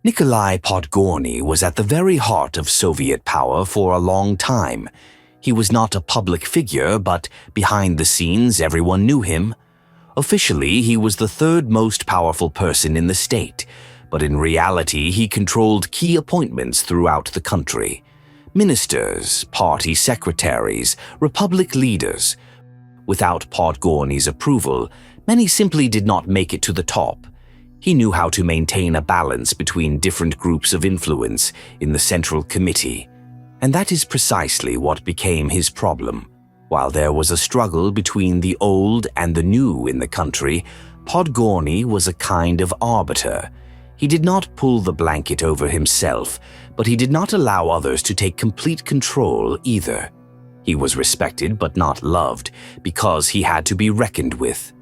Nikolai Podgorny was at the very heart of Soviet power for a long time. He was not a public figure, but behind the scenes everyone knew him. Officially, he was the third most powerful person in the state, but in reality he controlled key appointments throughout the country. Ministers, party secretaries, republic leaders. Without Podgorny's approval, many simply did not make it to the top. He knew how to maintain a balance between different groups of influence in the Central Committee, and that is precisely what became his problem. While there was a struggle between the old and the new in the country, Podgorny was a kind of arbiter. He did not pull the blanket over himself, but he did not allow others to take complete control either. He was respected but not loved because he had to be reckoned with.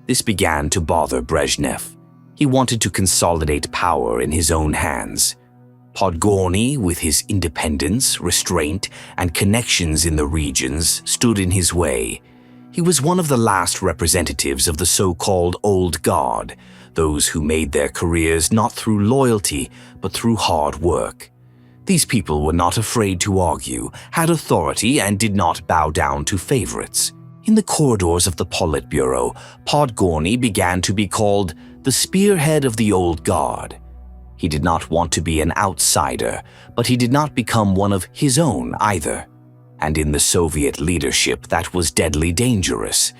This began to bother Brezhnev. He wanted to consolidate power in his own hands. Podgorny, with his independence, restraint, and connections in the regions, stood in his way. He was one of the last representatives of the so-called Old Guard, those who made their careers not through loyalty, but through hard work. These people were not afraid to argue, had authority, and did not bow down to favorites. In the corridors of the Politburo, Podgorny began to be called the spearhead of the Old Guard. He did not want to be an outsider, but he did not become one of his own either. And in the Soviet leadership, that was deadly dangerous.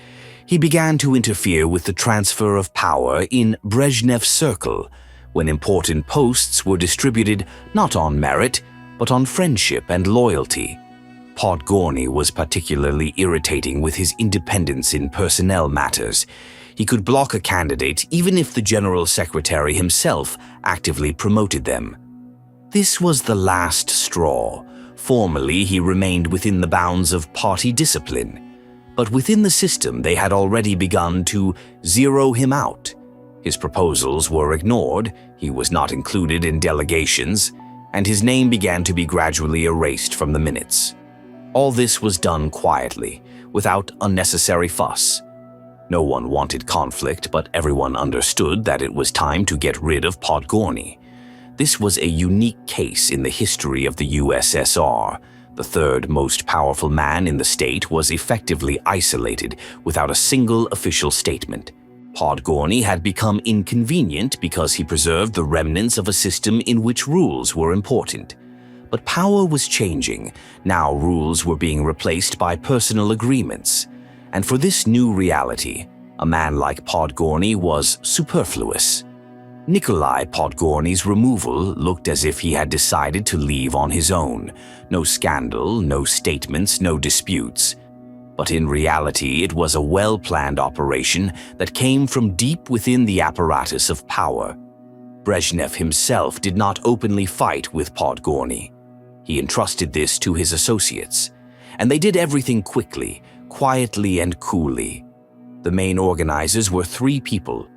He began to interfere with the transfer of power in Brezhnev's circle, when important posts were distributed not on merit, but on friendship and loyalty. Podgorny was particularly irritating with his independence in personnel matters. He could block a candidate even if the General Secretary himself actively promoted them. This was the last straw. Formally, he remained within the bounds of party discipline, but within the system they had already begun to zero him out. His proposals were ignored, he was not included in delegations, and his name began to be gradually erased from the minutes. All this was done quietly, without unnecessary fuss. No one wanted conflict, but everyone understood that it was time to get rid of Podgorny. This was a unique case in the history of the USSR. The third most powerful man in the state was effectively isolated without a single official statement. Podgorny had become inconvenient because he preserved the remnants of a system in which rules were important. But power was changing. Now rules were being replaced by personal agreements. And for this new reality, a man like Podgorny was superfluous. Nikolai Podgorny's removal looked as if he had decided to leave on his own. No scandal, no statements, no disputes. But in reality, it was a well-planned operation that came from deep within the apparatus of power. Brezhnev himself did not openly fight with Podgorny. He entrusted this to his associates, and they did everything quickly, quietly and coolly. The main organizers were three people: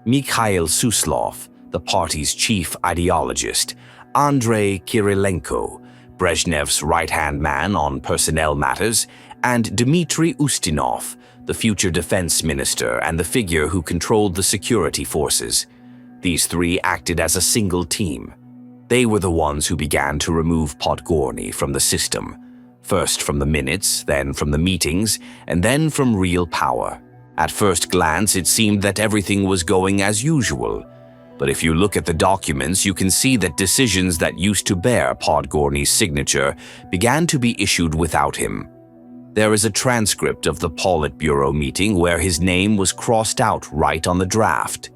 Mikhail Suslav, the party's chief ideologist; Andrei Kirilenko, Brezhnev's right-hand man on personnel matters; and Dmitry Ustinov, the future defense minister and the figure who controlled the security forces. These three acted as a single team. They were the ones who began to remove Podgorny from the system. First from the minutes, then from the meetings, and then from real power. At first glance, it seemed that everything was going as usual. But if you look at the documents, you can see that decisions that used to bear Podgorny's signature began to be issued without him. There is a transcript of the Politburo meeting where his name was crossed out right on the draft.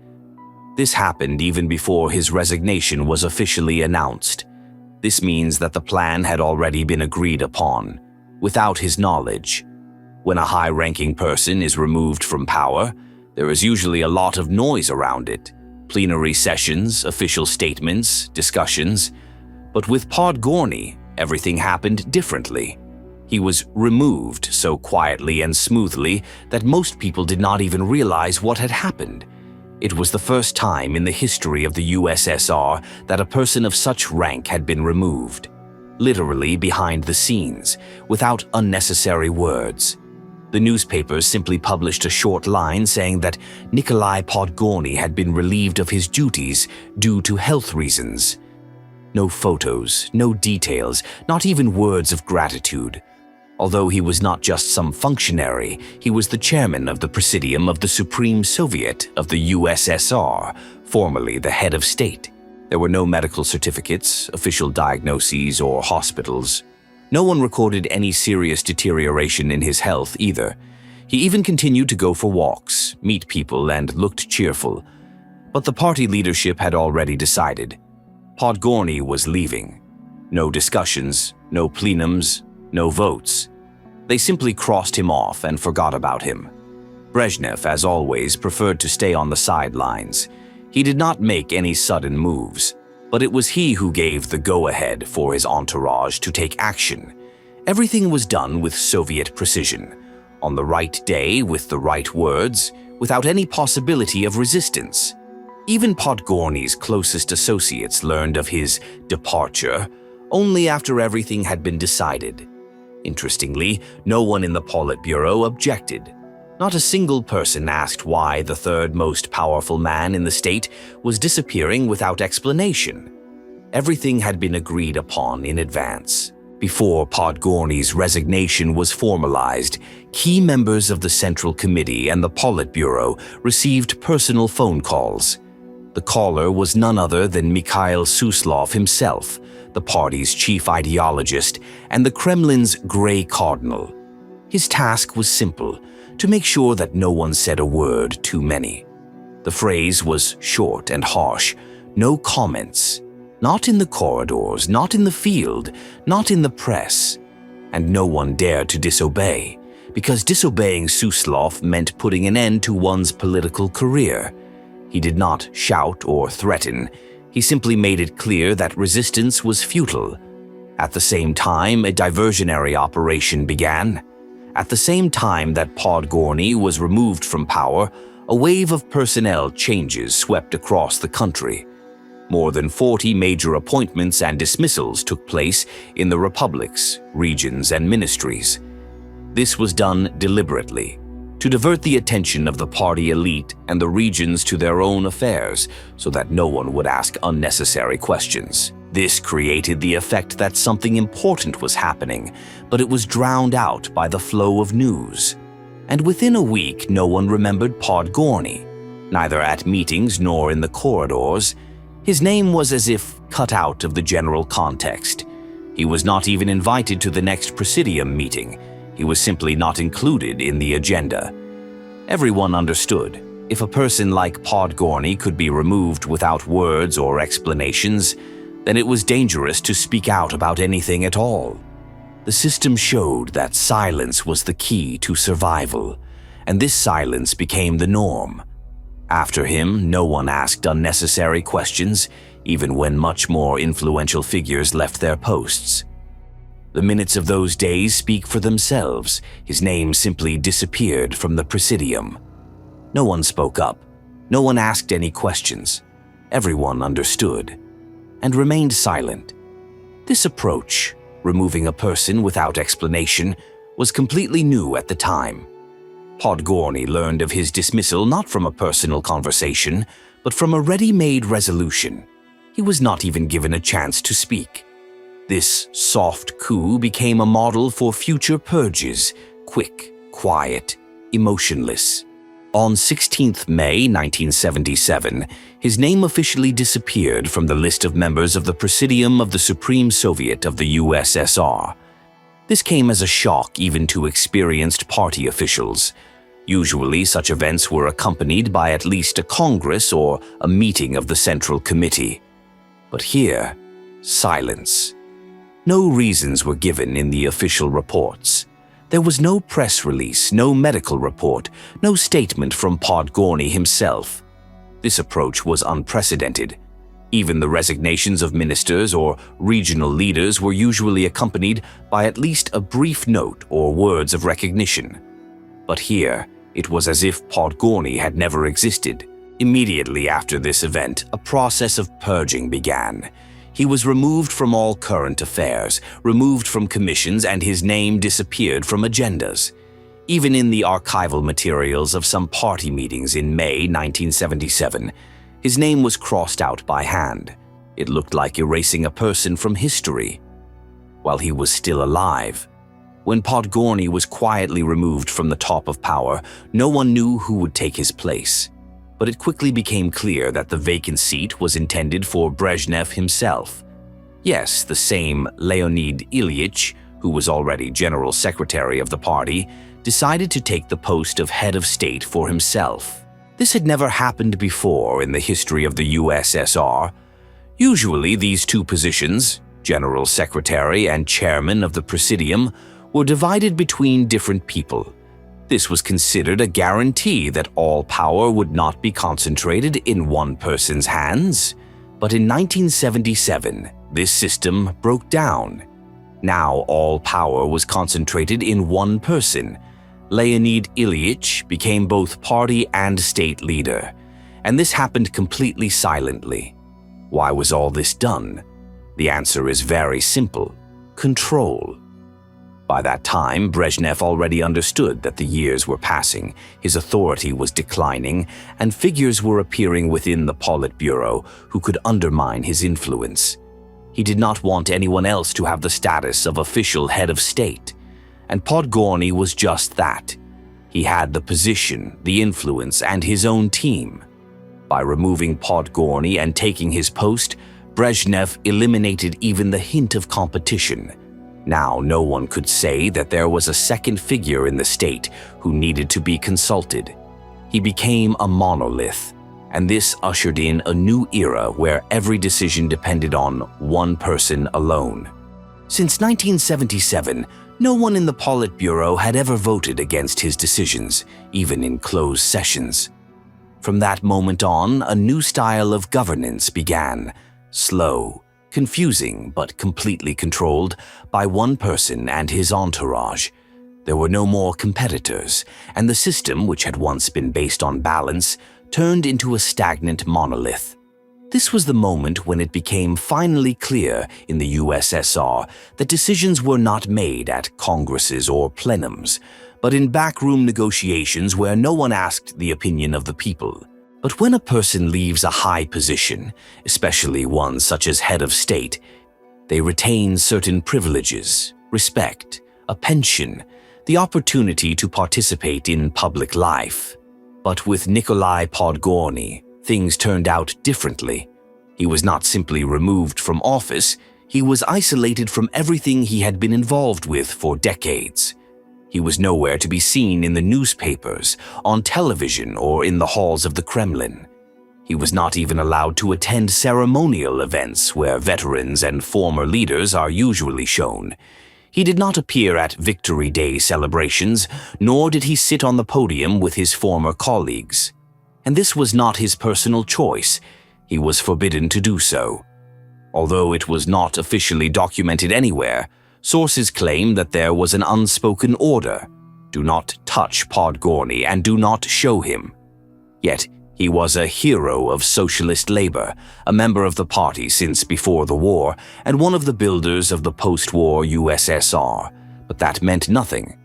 This happened even before his resignation was officially announced. This means that the plan had already been agreed upon, without his knowledge. When a high-ranking person is removed from power, there is usually a lot of noise around it. Plenary sessions, official statements, discussions. But with Podgorny, everything happened differently. He was removed so quietly and smoothly that most people did not even realize what had happened. It was the first time in the history of the USSR that a person of such rank had been removed, literally behind the scenes, without unnecessary words. The newspapers simply published a short line saying that Nikolai Podgorny had been relieved of his duties due to health reasons. No photos, no details, not even words of gratitude. Although he was not just some functionary, he was the chairman of the Presidium of the Supreme Soviet of the USSR, formerly the head of state. There were no medical certificates, official diagnoses, or hospitals. No one recorded any serious deterioration in his health either. He even continued to go for walks, meet people, and looked cheerful. But the party leadership had already decided. Podgorny was leaving. No discussions, no plenums, no votes. They simply crossed him off and forgot about him. Brezhnev, as always, preferred to stay on the sidelines. He did not make any sudden moves, but it was he who gave the go-ahead for his entourage to take action. Everything was done with Soviet precision, on the right day with the right words, without any possibility of resistance. Even Podgorny's closest associates learned of his departure only after everything had been decided. Interestingly, no one in the Politburo objected. Not a single person asked why the third most powerful man in the state was disappearing without explanation. Everything had been agreed upon in advance. Before Podgorny's resignation was formalized, key members of the Central Committee and the Politburo received personal phone calls. The caller was none other than Mikhail Suslav himself, the party's chief ideologist and the Kremlin's Grey Cardinal. His task was simple: to make sure that no one said a word too many. The phrase was short and harsh: no comments. Not in the corridors, not in the field, not in the press. And no one dared to disobey, because disobeying Suslav meant putting an end to one's political career. He did not shout or threaten. He simply made it clear that resistance was futile. At the same time, a diversionary operation began. At the same time that Podgorny was removed from power, a wave of personnel changes swept across the country. More than 40 major appointments and dismissals took place in the republics, regions, and ministries. This was done deliberately, to divert the attention of the party elite and the regions to their own affairs so that no one would ask unnecessary questions. This created the effect that something important was happening, but it was drowned out by the flow of news. And within a week, no one remembered Podgorny, neither at meetings nor in the corridors. His name was as if cut out of the general context. He was not even invited to the next Presidium meeting. He was simply not included in the agenda. Everyone understood. If a person like Podgorny could be removed without words or explanations, then it was dangerous to speak out about anything at all. The system showed that silence was the key to survival, and this silence became the norm. After him, no one asked unnecessary questions, even when much more influential figures left their posts. The minutes of those days speak for themselves. His name simply disappeared from the Presidium. No one spoke up. No one asked any questions. Everyone understood and remained silent. This approach, removing a person without explanation, was completely new at the time. Podgorny learned of his dismissal not from a personal conversation, but from a ready-made resolution. He was not even given a chance to speak. This soft coup became a model for future purges: quick, quiet, emotionless. On 16th May 1977, his name officially disappeared from the list of members of the Presidium of the Supreme Soviet of the USSR. This came as a shock even to experienced party officials. Usually, such events were accompanied by at least a congress or a meeting of the Central Committee. But here, silence. No reasons were given in the official reports. There was no press release, no medical report, no statement from Podgorny himself. This approach was unprecedented. Even the resignations of ministers or regional leaders were usually accompanied by at least a brief note or words of recognition. But here, it was as if Podgorny had never existed. Immediately after this event, a process of purging began. He was removed from all current affairs, removed from commissions, and his name disappeared from agendas. Even in the archival materials of some party meetings in May 1977, his name was crossed out by hand. It looked like erasing a person from history. While he was still alive, when Podgorny was quietly removed from the top of power, no one knew who would take his place. But it quickly became clear that the vacant seat was intended for Brezhnev himself. Yes, the same Leonid Ilyich, who was already general secretary of the party, decided to take the post of head of state for himself. This had never happened before in the history of the USSR. Usually, these two positions, general secretary and chairman of the presidium, were divided between different people. This was considered a guarantee that all power would not be concentrated in one person's hands. But in 1977, this system broke down. Now all power was concentrated in one person. Leonid Ilyich became both party and state leader, and this happened completely silently. Why was all this done? The answer is very simple: control. By that time, Brezhnev already understood that the years were passing, his authority was declining, and figures were appearing within the Politburo who could undermine his influence. He did not want anyone else to have the status of official head of state, and Podgorny was just that. He had the position, the influence, and his own team. By removing Podgorny and taking his post, Brezhnev eliminated even the hint of competition. Now no one could say that there was a second figure in the state who needed to be consulted. He became a monolith, and this ushered in a new era where every decision depended on one person alone. Since 1977, no one in the Politburo had ever voted against his decisions, even in closed sessions. From that moment on, a new style of governance began, slow, confusing but completely controlled by one person and his entourage. There were no more competitors, and the system, which had once been based on balance, turned into a stagnant monolith. This was the moment when it became finally clear in the USSR that decisions were not made at congresses or plenums, but in backroom negotiations where no one asked the opinion of the people. But when a person leaves a high position, especially one such as head of state, they retain certain privileges, respect, a pension, the opportunity to participate in public life. But with Nikolai Podgorny, things turned out differently. He was not simply removed from office, he was isolated from everything he had been involved with for decades. He was nowhere to be seen in the newspapers, on television, or in the halls of the Kremlin. He was not even allowed to attend ceremonial events where veterans and former leaders are usually shown. He did not appear at Victory Day celebrations, nor did he sit on the podium with his former colleagues. And this was not his personal choice. He was forbidden to do so. Although it was not officially documented anywhere, sources claim that there was an unspoken order: do not touch Podgorny and do not show him. Yet he was a hero of socialist labor, a member of the party since before the war, and one of the builders of the post-war USSR. But that meant nothing.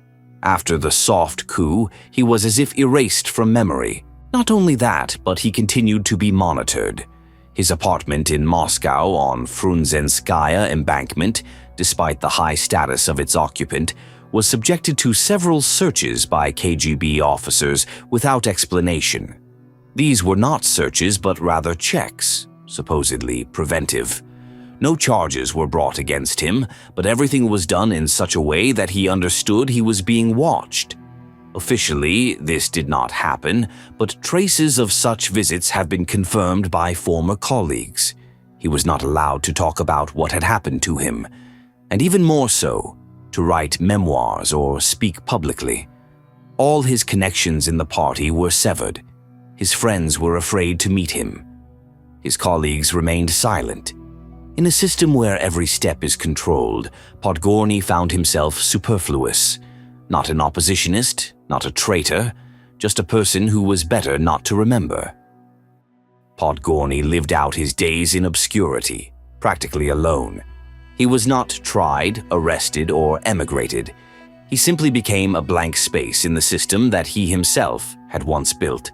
After the soft coup, he was as if erased from memory. Not only that, but he continued to be monitored. His apartment in Moscow on Frunzenskaya embankment, despite the high status of its occupant, was subjected to several searches by KGB officers without explanation. These were not searches but rather checks, supposedly preventive. No charges were brought against him, but everything was done in such a way that he understood he was being watched. Officially, this did not happen, but traces of such visits have been confirmed by former colleagues. He was not allowed to talk about what had happened to him, and even more so, to write memoirs or speak publicly. All his connections in the party were severed. His friends were afraid to meet him. His colleagues remained silent. In a system where every step is controlled, Podgorny found himself superfluous. Not an oppositionist, not a traitor, just a person who was better not to remember. Podgorny lived out his days in obscurity, practically alone. He was not tried, arrested, or emigrated. He simply became a blank space in the system that he himself had once built.